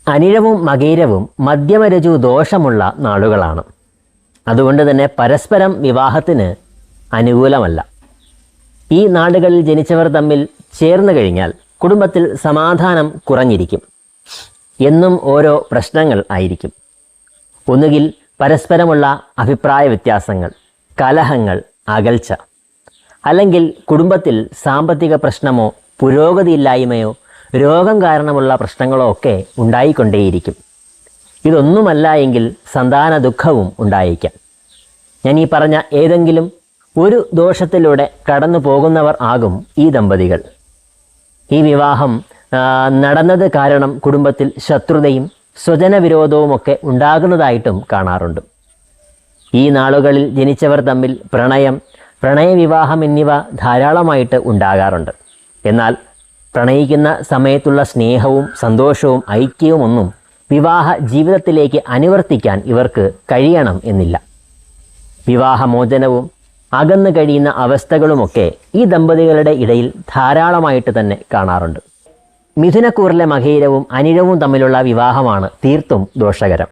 അനിഴവും മകയിരവും മധ്യമരജു ദോഷമുള്ള നാളുകളാണ്. അതുകൊണ്ട് തന്നെ പരസ്പരം വിവാഹത്തിന് അനുകൂലമല്ല. ഈ നാളുകളിൽ ജനിച്ചവർ തമ്മിൽ ചേർന്ന് കഴിഞ്ഞാൽ കുടുംബത്തിൽ സമാധാനം കുറഞ്ഞിരിക്കും. എന്നും ഓരോ പ്രശ്നങ്ങൾ ആയിരിക്കും. ഒന്നുകിൽ പരസ്പരമുള്ള അഭിപ്രായ വ്യത്യാസങ്ങൾ, കലഹങ്ങൾ, അകൽച്ച, അല്ലെങ്കിൽ കുടുംബത്തിൽ സാമ്പത്തിക പ്രശ്നമോ പുരോഗതിയില്ലായ്മയോ രോഗം കാരണമുള്ള പ്രശ്നങ്ങളോ ഒക്കെ ഉണ്ടായിക്കൊണ്ടേയിരിക്കും. ഇതൊന്നുമല്ല എങ്കിൽ സന്താന ദുഃഖവും ഉണ്ടായേക്കാം. ഞാൻ ഈ പറഞ്ഞ ഏതെങ്കിലും ഒരു ദോഷത്തിലൂടെ കടന്നു പോകുന്നവർ ആകും ഈ ദമ്പതികൾ. ഈ വിവാഹം നടന്നത് കാരണം കുടുംബത്തിൽ ശത്രുതയും സ്വജനവിരോധവുമൊക്കെ ഉണ്ടാകുന്നതായിട്ടും കാണാറുണ്ട്. ഈ നാളുകളിൽ ജനിച്ചവർ തമ്മിൽ പ്രണയവിവാഹം എന്നിവ ധാരാളമായിട്ട് ഉണ്ടാകാറുണ്ട്. എന്നാൽ പ്രണയിക്കുന്ന സമയത്തുള്ള സ്നേഹവും സന്തോഷവും ഐക്യവും ഒന്നും വിവാഹ ജീവിതത്തിലേക്ക് അനുവർത്തിക്കാൻ ഇവർക്ക് കഴിയണം എന്നില്ല. വിവാഹമോചനവും അകന്നു കഴിയുന്ന അവസ്ഥകളുമൊക്കെ ഈ ദമ്പതികളുടെ ഇടയിൽ ധാരാളമായിട്ട് തന്നെ കാണാറുണ്ട്. മിഥുനക്കൂറിലെ മകയിരവും അനിഴവും തമ്മിലുള്ള വിവാഹമാണ് തീർത്തും ദോഷകരം.